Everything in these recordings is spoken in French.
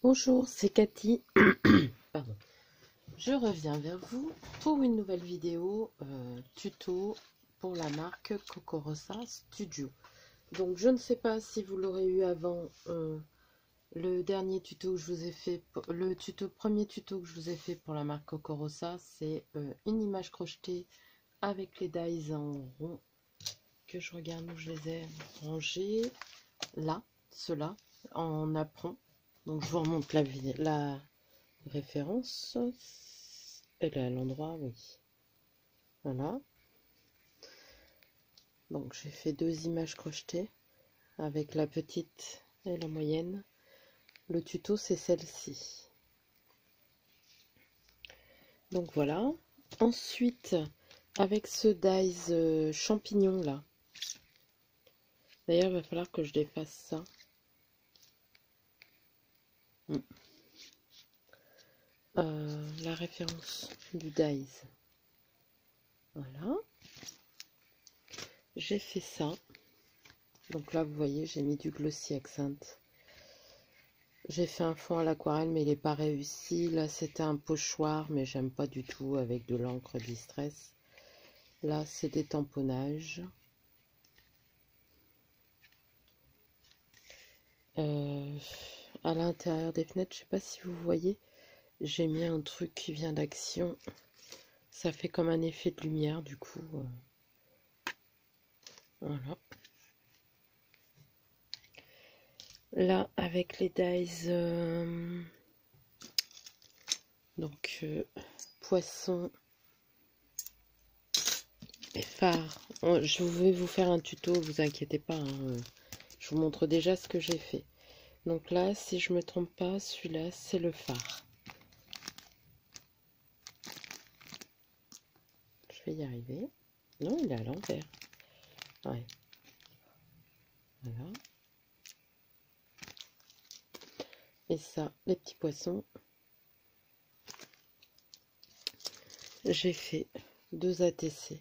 Bonjour, c'est Cathy. Pardon. Je reviens vers vous pour une nouvelle vidéo tuto pour la marque Cocorosa Studio. Donc je ne sais pas si vous l'aurez eu avant le dernier tuto que je vous ai fait, premier tuto que je vous ai fait pour la marque Cocorosa, c'est une image crochetée avec les dies en rond, que je regarde où je les ai rangés, là, ceux-là, en apron. Donc je vous remonte la référence. Elle est à l'endroit, oui. Voilà. Donc j'ai fait deux images crochetées avec la petite et la moyenne. Le tuto c'est celle-ci. Donc voilà. Ensuite, avec ce dies champignon là. D'ailleurs, il va falloir que je défasse ça. La référence du dies. Voilà. J'ai fait ça. Donc là, vous voyez, j'ai mis du glossy accent. J'ai fait un fond à l'aquarelle, mais il n'est pas réussi. Là, c'était un pochoir, mais j'aime pas du tout avec de l'encre Distress. Là, c'est des tamponnages. À l'intérieur des fenêtres, je sais pas si vous voyez, j'ai mis un truc qui vient d'Action. Ça fait comme un effet de lumière, du coup. Voilà. Là, avec les dies, donc poisson et phare. Je vais vous faire un tuto, vous inquiétez pas. Je vous montre déjà ce que j'ai fait. Donc là, si je me trompe pas, celui-là, c'est le phare. Je vais y arriver. Non, il est à l'envers. Ouais. Voilà. Et ça, les petits poissons. J'ai fait 2 ATC.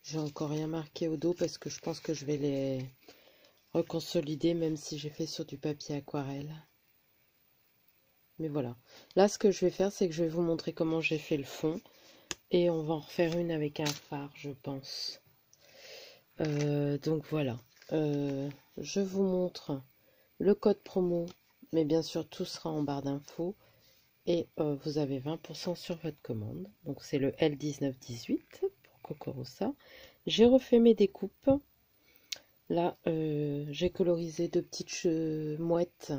J'ai encore rien marqué au dos parce que je pense que je vais les reconsolider, même si j'ai fait sur du papier aquarelle. Mais voilà. Là, ce que je vais faire, c'est que je vais vous montrer comment j'ai fait le fond. Et on va en refaire une avec un phare, je pense. Donc voilà. Je vous montre le code promo. Mais bien sûr, tout sera en barre d'infos. Et vous avez 20% sur votre commande. Donc c'est le L1918 pour Cocorosa. J'ai refait mes découpes. Là, j'ai colorisé 2 petites mouettes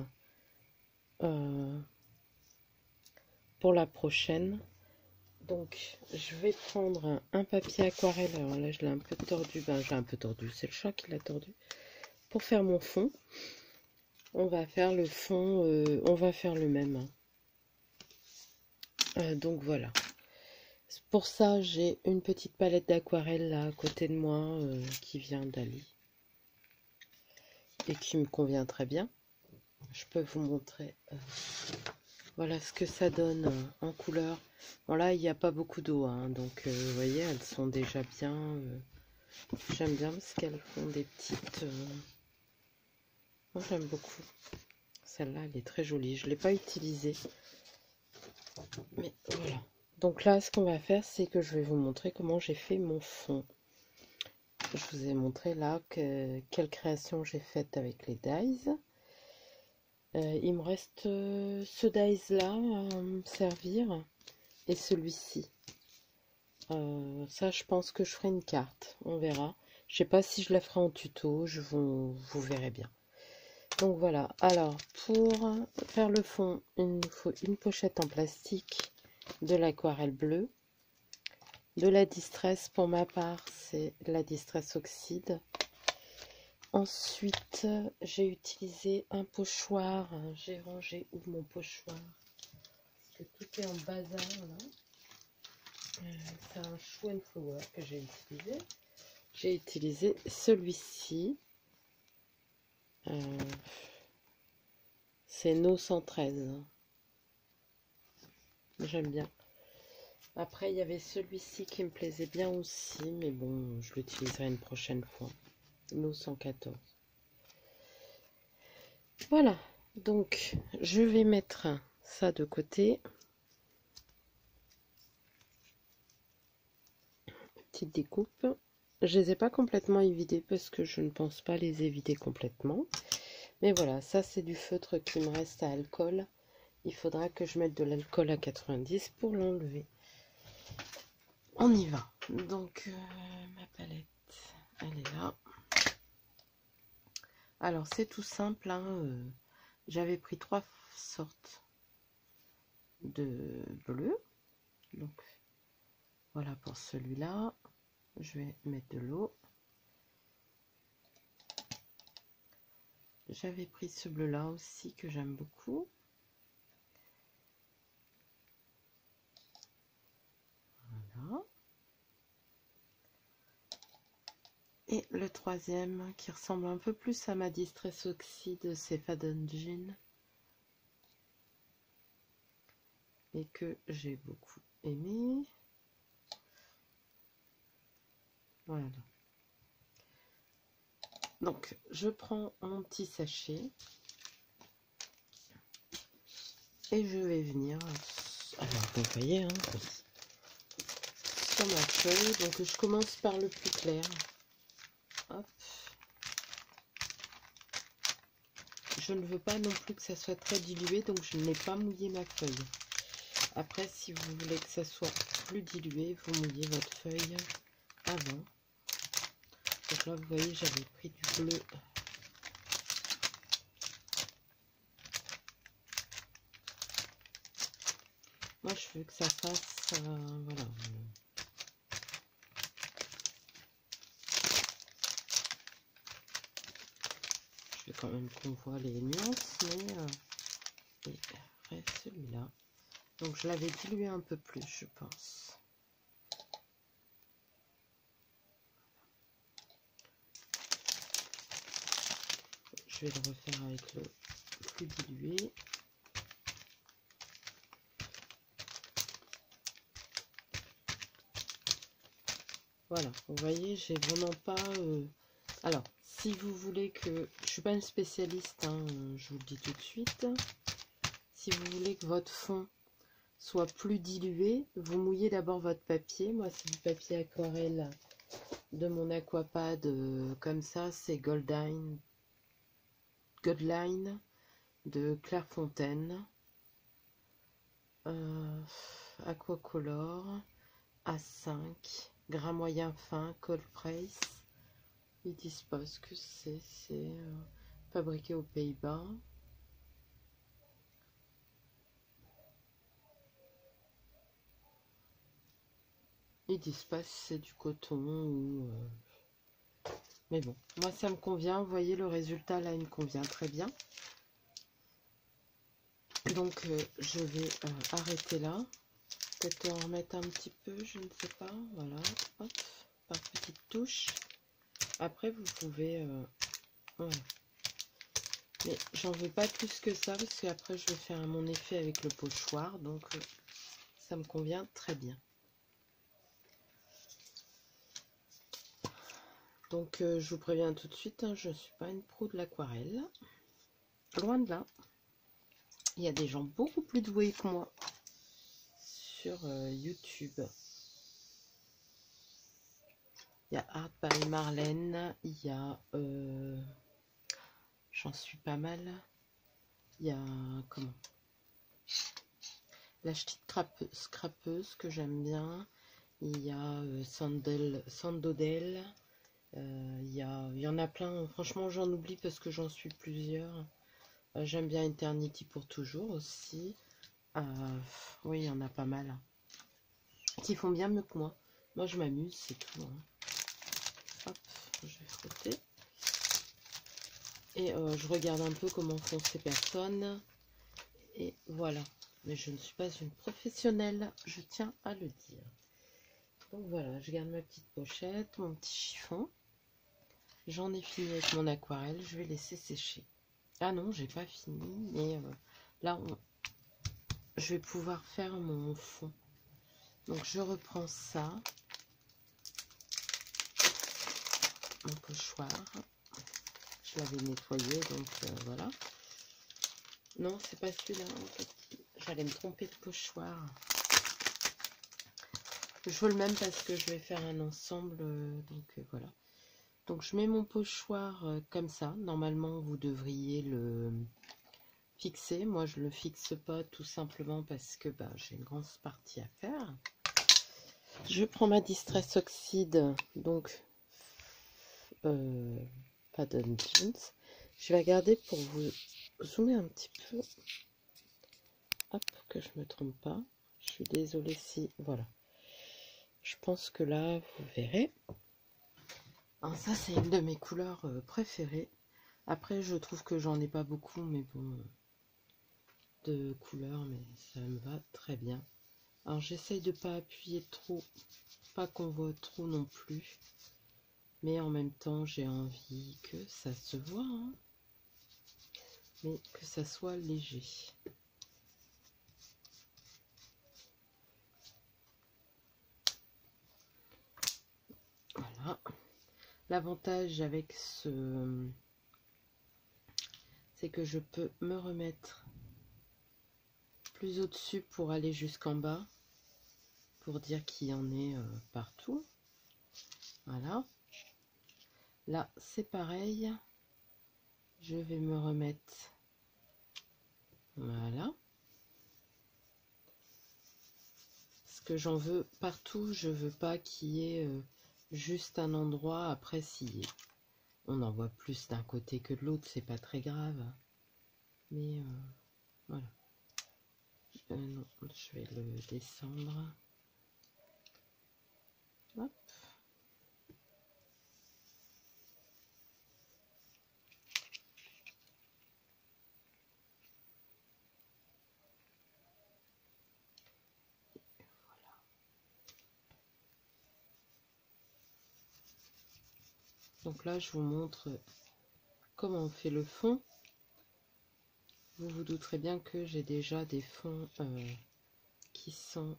pour la prochaine. Donc, je vais prendre un papier aquarelle. Alors là, je l'ai un peu tordu. Ben, j'ai un peu tordu. C'est le chat qui l'a tordu. Pour faire mon fond, on va faire le fond. On va faire le même. Donc voilà. Pour ça, j'ai une petite palette d'aquarelle là à côté de moi qui vient d'Ali et qui me convient très bien. Je peux vous montrer. Voilà ce que ça donne en couleur. Bon là, il n'y a pas beaucoup d'eau, hein, donc vous voyez, elles sont déjà bien. J'aime bien parce qu'elles font des petites. Moi, j'aime beaucoup. Celle-là, elle est très jolie. Je ne l'ai pas utilisée. Mais voilà. Donc là, ce qu'on va faire, c'est que je vais vous montrer comment j'ai fait mon fond. Je vous ai montré là quelle création j'ai faite avec les dies. Il me reste ce dies là à me servir et celui-ci. Ça, je pense que je ferai une carte. On verra. Je sais pas si je la ferai en tuto. Vous verrez bien. Donc voilà. Alors, pour faire le fond, il nous faut une pochette en plastique, de l'aquarelle bleue, de la Distress. Pour ma part, c'est la Distress Oxyde. Ensuite, j'ai utilisé un pochoir. J'ai rangé où mon pochoir? Parce que tout est en bazar là. C'est un Show and Flower que j'ai utilisé. J'ai utilisé celui-ci. C'est No 113. J'aime bien. Après, il y avait celui-ci qui me plaisait bien aussi. Mais bon, je l'utiliserai une prochaine fois. No 114. Voilà. Donc, je vais mettre ça de côté. Petite découpe. Je les ai pas complètement évidés parce que je ne pense pas les évider complètement. Mais voilà, ça c'est du feutre qui me reste à alcool. Il faudra que je mette de l'alcool à 90 pour l'enlever. On y va. Donc, ma palette, elle est là. Alors, c'est tout simple. Hein, j'avais pris 3 sortes de bleu. Donc, voilà pour celui-là. Je vais mettre de l'eau. J'avais pris ce bleu-là aussi que j'aime beaucoup. Voilà. Et le troisième qui ressemble un peu plus à ma Distress Oxide, c'est Faden Jean. Et que j'ai beaucoup aimé. Voilà. Donc, je prends mon petit sachet. Et je vais venir, alors vous voyez, hein, sur ma feuille. Donc, je commence par le plus clair. Hop. Je ne veux pas non plus que ça soit très dilué, donc je n'ai pas mouillé ma feuille. Après, si vous voulez que ça soit plus dilué, vous mouillez votre feuille avant. Donc là, vous voyez, j'avais pris du bleu. Moi, je veux que ça fasse, voilà. Je vais quand même qu'on voit les nuances, mais et après celui-là. Donc, je l'avais dilué un peu plus, je pense. Je vais le refaire avec le plus dilué. Voilà, vous voyez, j'ai vraiment pas... Alors, si vous voulez que... Je suis pas une spécialiste, hein, je vous le dis tout de suite. Si vous voulez que votre fond soit plus dilué, vous mouillez d'abord votre papier. Moi, c'est du papier aquarelle de mon Aquapad, comme ça, c'est Godline de Clairefontaine. Aquacolor A5, gras moyen fin, cold press. Ils disent pas ce que c'est fabriqué aux Pays-Bas. Ils disent pas si c'est du coton ou... Mais bon, moi ça me convient. Vous voyez, le résultat là, il me convient très bien. Donc je vais arrêter là. Peut-être en remettre un petit peu, je ne sais pas. Voilà, hop, par petite touche. Après, vous pouvez... voilà. Mais j'en veux pas plus que ça, parce qu'après je vais faire mon effet avec le pochoir. Donc ça me convient très bien. Donc je vous préviens tout de suite, hein, je ne suis pas une pro de l'aquarelle. Loin de là. Il y a des gens beaucoup plus doués que moi sur YouTube. Il y a Art by Marlène, il y a... j'en suis pas mal. Il y a... comment? La petite scrapeuse que j'aime bien. Il y a Sandodel. Il y en a plein. Franchement, j'en oublie parce que j'en suis plusieurs. J'aime bien Eternity pour toujours aussi. Oui, il y en a pas mal. Qui font bien mieux que moi. Moi, je m'amuse, c'est tout. Hein. Hop, je vais frotter. Et je regarde un peu comment font ces personnes. Et voilà. Mais je ne suis pas une professionnelle, je tiens à le dire. Donc voilà, je garde ma petite pochette, mon petit chiffon. J'en ai fini avec mon aquarelle, je vais laisser sécher. Ah non, j'ai pas fini, mais là, je vais pouvoir faire mon fond. Donc je reprends ça. Mon pochoir. Je l'avais nettoyé, donc voilà. Non, c'est pas celui-là. En fait. J'allais me tromper de pochoir. Je veux le même parce que je vais faire un ensemble. Donc voilà. Donc je mets mon pochoir comme ça. Normalement, vous devriez le fixer. Moi, je le fixe pas tout simplement parce que j'ai une grosse partie à faire. Je prends ma Distress Oxide, donc Pattern Jeans. Je vais regarder pour vous zoomer un petit peu. Hop, que je me trompe pas. Je suis désolée si... Voilà. Je pense que là, vous verrez. Alors ça, c'est une de mes couleurs préférées. Après, je trouve que j'en ai pas beaucoup, mais bon, de couleurs, mais ça me va très bien. Alors, j'essaye de pas appuyer trop, pas qu'on voit trop non plus. Mais en même temps, j'ai envie que ça se voit, hein, mais que ça soit léger. Voilà. L'avantage avec ce... c'est que je peux me remettre plus au-dessus pour aller jusqu'en bas, pour dire qu'il y en ait partout. Voilà. Là, c'est pareil. Je vais me remettre... Voilà. Parce que j'en veux partout, je veux pas qu'il y ait juste un endroit après scier. On en voit plus d'un côté que de l'autre, c'est pas très grave. Mais voilà. Non, je vais le descendre. Hop. Voilà. Donc là, je vous montre comment on fait le fond. Vous vous douterez bien que j'ai déjà des fonds qui sont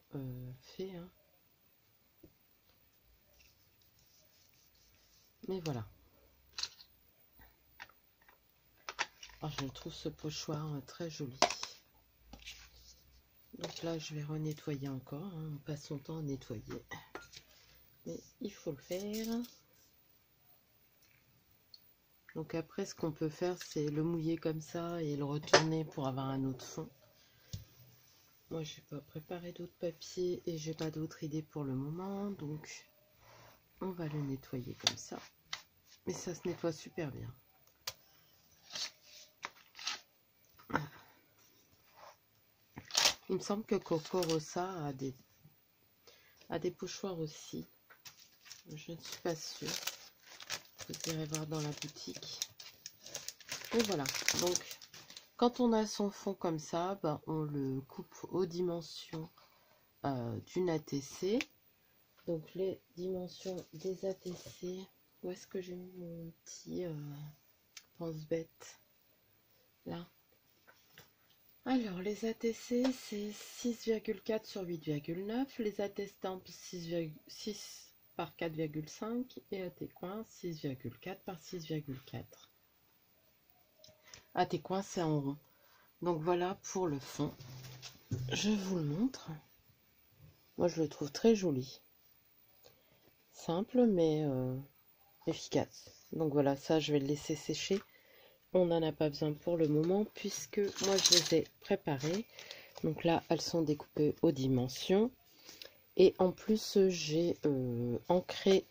faits. Hein. Mais voilà. Alors, je trouve ce pochoir très joli. Donc là, je vais renettoyer encore. Hein. On passe son temps à nettoyer. Mais il faut le faire. Donc après, ce qu'on peut faire, c'est le mouiller comme ça et le retourner pour avoir un autre fond. Moi, j'ai pas préparé d'autres papiers et j'ai pas d'autres idées pour le moment. Donc, on va le nettoyer comme ça. Mais ça se nettoie super bien. Il me semble que Coco Rosa a des pochoirs aussi. Je ne suis pas sûre. Vous irez voir dans la boutique. Et voilà. Donc, quand on a son fond comme ça, on le coupe aux dimensions d'une ATC. Donc, les dimensions des ATC. Où est-ce que j'ai mis mon petit pense-bête? Là. Alors, les ATC, c'est 6,4 sur 8,9. Les AT-Stamp, 6 par 4,5. Et AT-Coin, 6,4 par 6,4. AT-Coin, c'est en rond. Donc, voilà pour le fond. Je vous le montre. Moi, je le trouve très joli. Simple, mais efficace. Donc, voilà, ça, je vais le laisser sécher. On n'en a pas besoin pour le moment puisque moi je les ai préparées. Donc là, elles sont découpées aux dimensions. Et en plus, j'ai ancré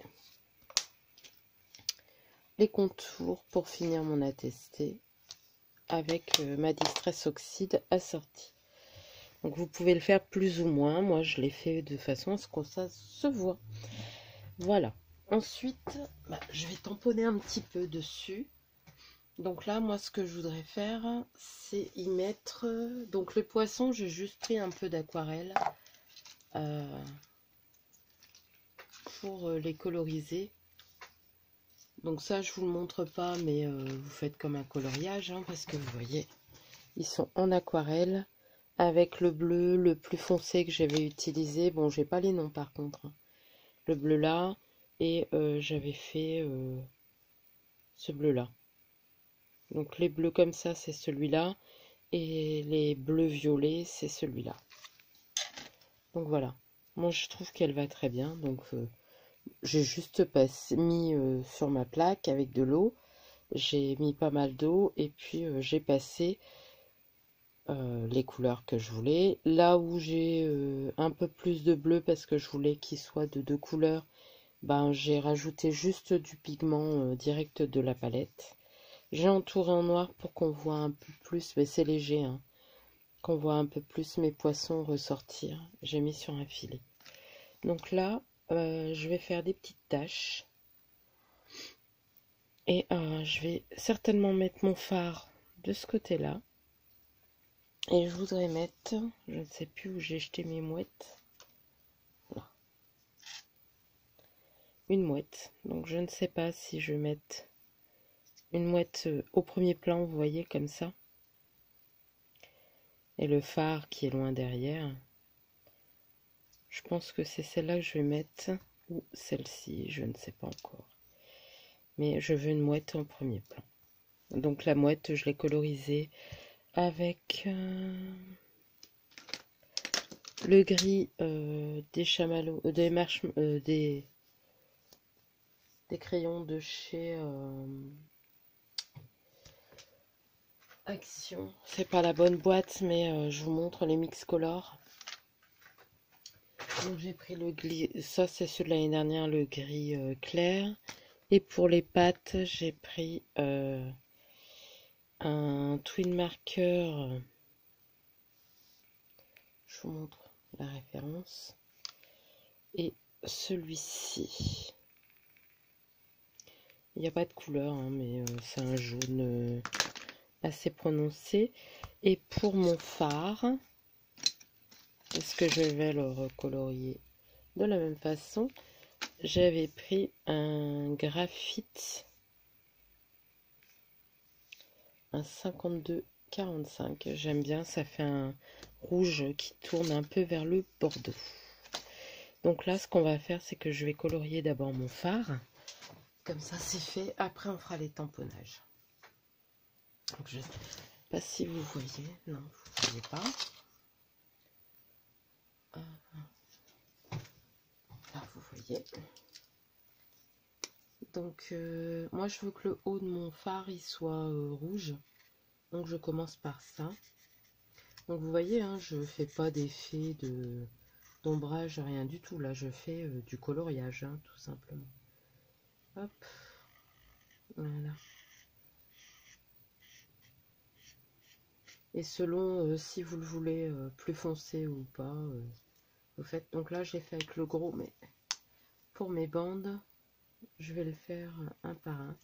les contours pour finir mon attesté avec ma Distress Oxide assortie. Donc vous pouvez le faire plus ou moins. Moi, je l'ai fait de façon à ce que ça se voit. Voilà. Ensuite, je vais tamponner un petit peu dessus. Donc là, moi, ce que je voudrais faire, c'est y mettre... Donc les poissons, j'ai juste pris un peu d'aquarelle pour les coloriser. Donc ça, je vous le montre pas, mais vous faites comme un coloriage, hein, parce que vous voyez, ils sont en aquarelle avec le bleu le plus foncé que j'avais utilisé. Bon, j'ai pas les noms par contre. Hein. Le bleu là, et j'avais fait ce bleu là. Donc les bleus comme ça, c'est celui-là. et les bleus violets, c'est celui-là. Donc voilà, moi je trouve qu'elle va très bien. Donc j'ai juste mis sur ma plaque avec de l'eau. J'ai mis pas mal d'eau et puis j'ai passé les couleurs que je voulais. Là où j'ai un peu plus de bleu parce que je voulais qu'il soit de 2 couleurs, ben, j'ai rajouté juste du pigment direct de la palette. J'ai entouré en noir pour qu'on voit un peu plus, mais c'est léger, hein, qu'on voit un peu plus mes poissons ressortir. J'ai mis sur un filet. Donc là, je vais faire des petites taches. Et je vais certainement mettre mon fard de ce côté-là. Et je voudrais mettre, je ne sais plus où j'ai jeté mes mouettes. Là. Une mouette. Donc je ne sais pas si je vais mettre une mouette au premier plan, vous voyez, comme ça. Et le phare qui est loin derrière. Je pense que c'est celle-là que je vais mettre. Ou celle-ci, je ne sais pas encore. Mais je veux une mouette en premier plan. Donc la mouette, je l'ai colorisée avec le gris des chamallows, des crayons de chez Action. C'est pas la bonne boîte, mais je vous montre les mix color. Donc j'ai pris le gris, ça c'est celui de l'année dernière, le gris clair. Et pour les pattes, j'ai pris un twin marker. Je vous montre la référence. Et celui-ci. Il n'y a pas de couleur, hein, mais c'est un jaune assez prononcé. Et pour mon fard, est-ce que je vais le recolorier de la même façon? J'avais pris un graphite, un 52-45. J'aime bien, ça fait un rouge qui tourne un peu vers le bordeaux. Donc là, ce qu'on va faire, c'est que je vais colorier d'abord mon fard. Comme ça, c'est fait. Après, on fera les tamponnages. Donc, je ne sais pas si vous voyez. Non, vous ne voyez pas. Là, vous voyez. Donc, moi, je veux que le haut de mon fard, il soit rouge. Donc, je commence par ça. Donc, vous voyez, hein, je ne fais pas d'effet d'ombrage, rien du tout. Là, je fais du coloriage, hein, tout simplement. Hop. Voilà. Et selon si vous le voulez plus foncé ou pas, vous faites. Donc là, j'ai fait avec le gros, mais pour mes bandes, je vais le faire un par un.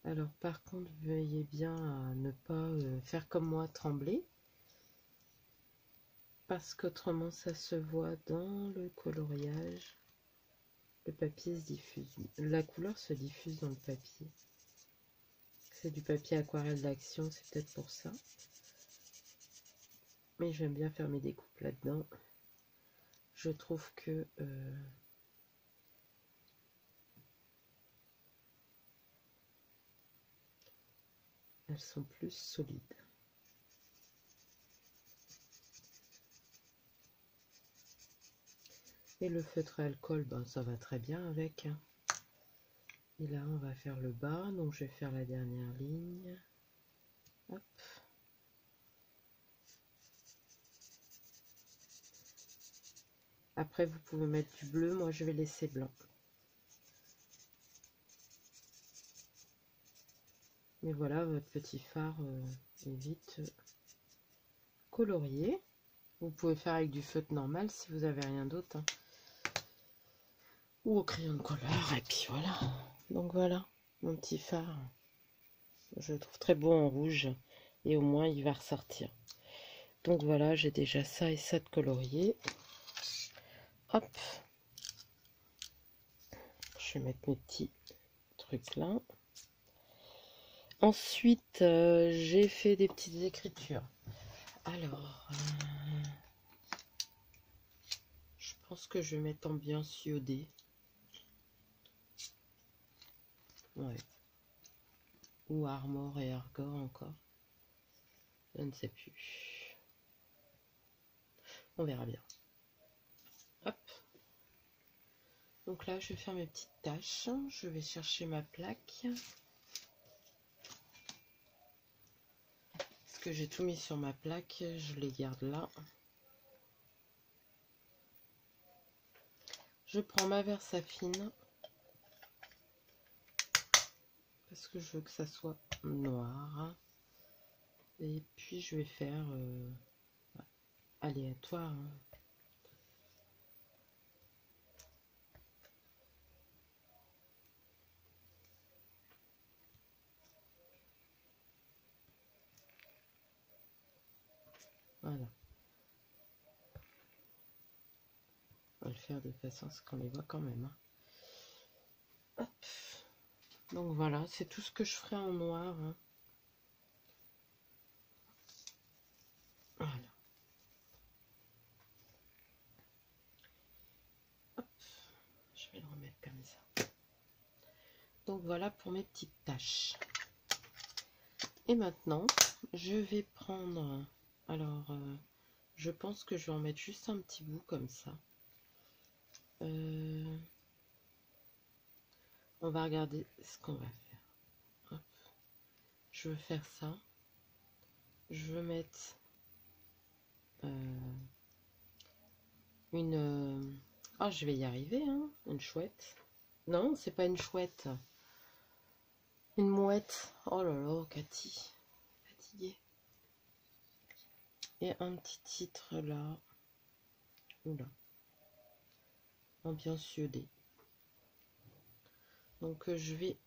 Alors, par contre, veuillez bien à ne pas faire comme moi, trembler. Parce qu'autrement, ça se voit dans le coloriage. Le papier se diffuse. La couleur se diffuse dans le papier. C'est du papier aquarelle d'Action, c'est peut-être pour ça. Mais j'aime bien faire mes découpes là-dedans. Je trouve que elles sont plus solides. Et le feutre à alcool, ben, ça va très bien avec. Hein. Et là, on va faire le bas. Donc, je vais faire la dernière ligne. Hop. Après, vous pouvez mettre du bleu. Moi, je vais laisser blanc. Mais voilà, votre petit phare est vite colorié. Vous pouvez faire avec du feutre normal si vous n'avez rien d'autre. Hein. Ou au crayon de couleur. Et puis voilà. Donc voilà, mon petit phare. Je le trouve très beau en rouge. Et au moins, il va ressortir. Donc voilà, j'ai déjà ça et ça de colorier. Hop. Je vais mettre mes petits trucs là. Ensuite, j'ai fait des petites écritures. Alors, je pense que je vais mettre ambiance iodée. Ouais. Ou Armor et Argor encore. Je ne sais plus. On verra bien. Hop. Donc là, je vais faire mes petites tâches. Je vais chercher ma plaque. Parce que j'ai tout mis sur ma plaque. Je les garde là. Je prends ma Versafine. Parce que je veux que ça soit noir. Et puis, je vais faire aléatoire. Hein. Voilà. On va le faire de façon à ce qu'on les voit quand même. Hein. Hop. Donc voilà, c'est tout ce que je ferai en noir. Hein. Voilà. Hop. Je vais le remettre comme ça. Donc voilà pour mes petites tâches. Et maintenant, je vais prendre... Alors, je pense que je vais en mettre juste un petit bout comme ça. On va regarder ce qu'on va faire. Hop. Je veux faire ça. Je veux mettre une... Oh, je vais y arriver, hein. Une chouette. Non, c'est pas une chouette. Une mouette. Oh là là, Cathy. Fatiguée. Et un petit titre là. Oula. Ambiance iodée. Donc je vais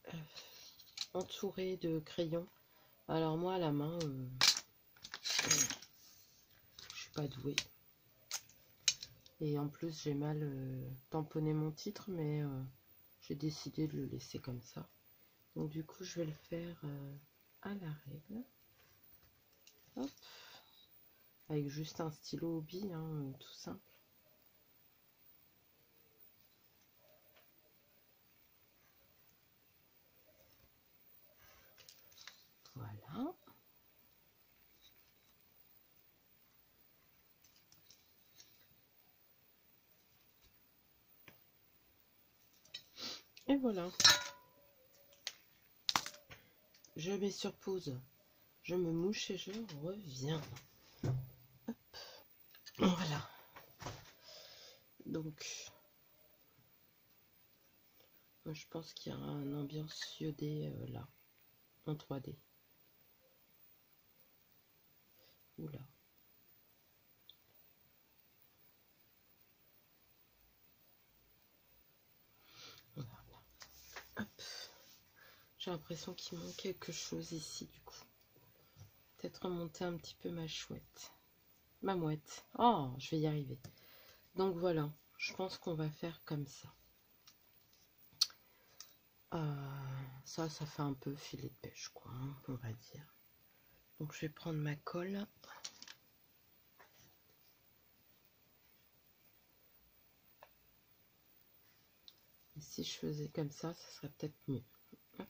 entourer de crayons. Alors moi à la main, je suis pas douée. Et en plus j'ai mal tamponné mon titre, mais j'ai décidé de le laisser comme ça. Donc du coup je vais le faire à la règle. Hop. Avec juste un stylo hobby, hein, tout simple. Voilà. Et voilà. Je mets sur pause. Je me mouche et je reviens. Hop. Voilà. Donc, moi, je pense qu'il y a un ambiance iodée là, en 3D. Oula. Voilà. Hop. J'ai l'impression qu'il manque quelque chose ici, du coup. Peut-être remonter un petit peu ma chouette. Ma mouette. Oh, je vais y arriver. Donc voilà, je pense qu'on va faire comme ça. Ça fait un peu filet de pêche, quoi, hein, on va dire. Donc je vais prendre ma colle. Et si je faisais comme ça serait peut-être mieux. Hop.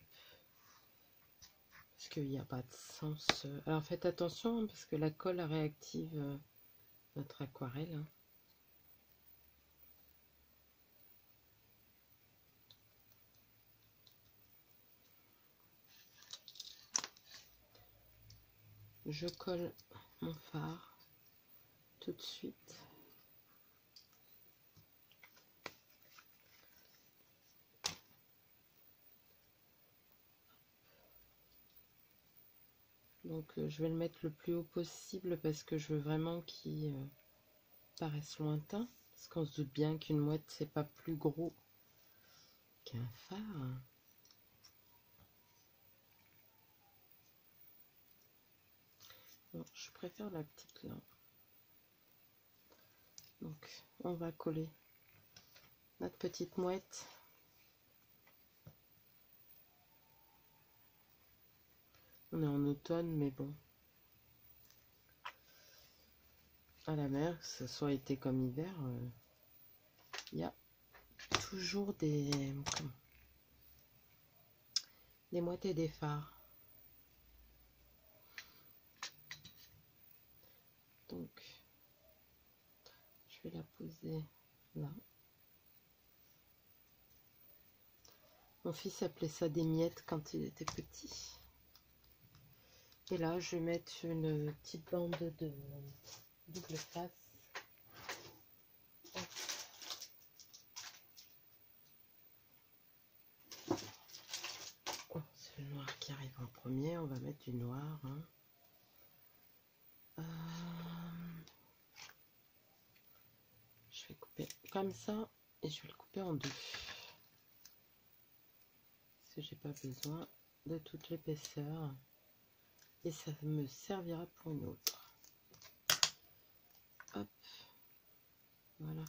Parce qu'il n'y a pas de sens. Alors faites attention, hein, parce que la colle réactive notre aquarelle. Hein. Je colle mon fard tout de suite. Donc je vais le mettre le plus haut possible parce que je veux vraiment qu'il paraisse lointain. Parce qu'on se doute bien qu'une mouette c'est pas plus gros qu'un phare. Bon, je préfère la petite là. Donc on va coller notre petite mouette. On est en automne, mais bon. À la mer, que ce soit été comme hiver, il y a toujours des mouettes et des phares. Donc, je vais la poser là. Mon fils appelait ça des miettes quand il était petit. Et là, je vais mettre une petite bande de double face. Oh, c'est le noir qui arrive en premier. On va mettre du noir. Hein. Je vais couper comme ça et je vais le couper en deux. Parce que j'ai pas besoin de toute l'épaisseur. Et ça me servira pour une autre. Hop. Voilà.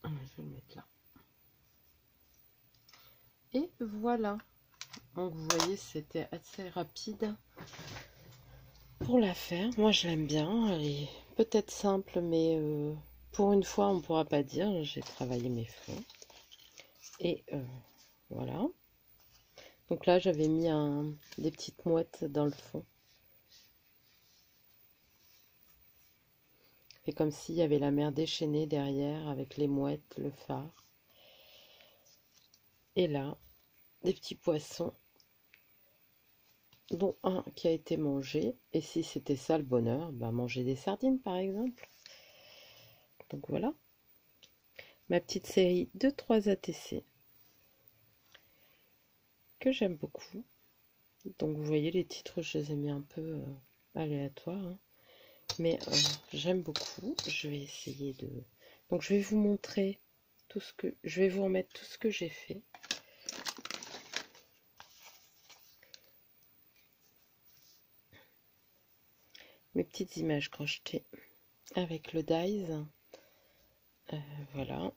Je vais le mettre là. Et voilà. Donc vous voyez, c'était assez rapide pour la faire. Moi je l'aime bien. Elle est peut-être simple, mais pour une fois on ne pourra pas dire. J'ai travaillé mes fonds. Et voilà. Donc là j'avais mis des petites mouettes dans le fond. Et comme s'il y avait la mer déchaînée derrière avec les mouettes, le phare. Et là, des petits poissons, dont un qui a été mangé. Et si c'était ça le bonheur, bah manger des sardines par exemple. Donc voilà, ma petite série de 3 ATC que j'aime beaucoup. Donc vous voyez les titres, je les ai mis un peu aléatoires. Hein. Mais j'aime beaucoup. Je vais essayer de... Donc je vais vous montrer tout ce que... Je vais vous remettre tout ce que j'ai fait. Mes petites images crochetées avec le dies. Voilà.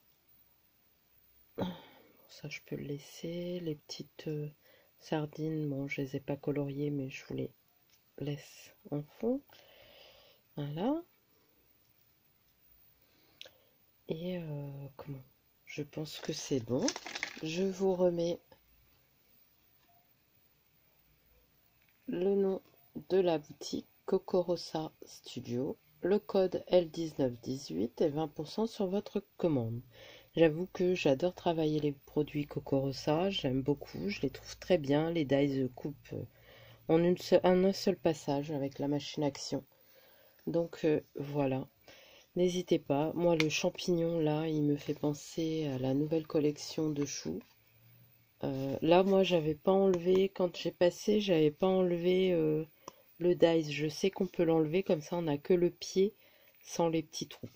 Ça je peux le laisser. Les petites sardines, bon je les ai pas coloriées mais je vous les laisse en fond. Voilà. Et comment? Je pense que c'est bon. Je vous remets le nom de la boutique Cocorosa Studio, le code L1918 et 20% sur votre commande. J'avoue que j'adore travailler les produits Cocorosa, j'aime beaucoup, je les trouve très bien. Les dies coupent en un seul passage avec la machine action. Donc voilà. N'hésitez pas, moi le champignon là, il me fait penser à la nouvelle collection de choux. Là moi j'avais pas enlevé, quand j'ai passé, j'avais pas enlevé le dies. Je sais qu'on peut l'enlever, comme ça on n'a que le pied sans les petits trous.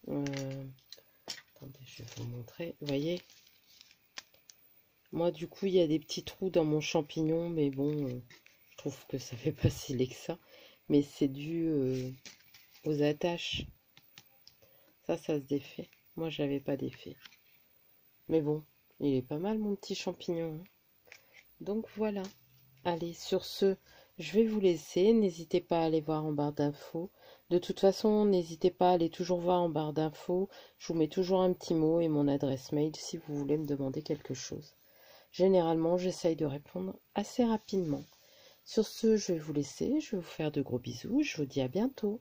Attendez, je vais vous montrer, vous voyez. Moi du coup il y a des petits trous dans mon champignon, mais bon, je trouve que ça fait pas si laid que ça. Mais c'est dû aux attaches. Ça se défait. Moi, j'avais pas d'effet. Mais bon, il est pas mal mon petit champignon. Hein. Donc voilà. Allez, sur ce, je vais vous laisser. N'hésitez pas à aller voir en barre d'infos. De toute façon, n'hésitez pas à aller toujours voir en barre d'infos. Je vous mets toujours un petit mot et mon adresse mail si vous voulez me demander quelque chose. Généralement, j'essaye de répondre assez rapidement. Sur ce, je vais vous laisser. Je vais vous faire de gros bisous. Je vous dis à bientôt.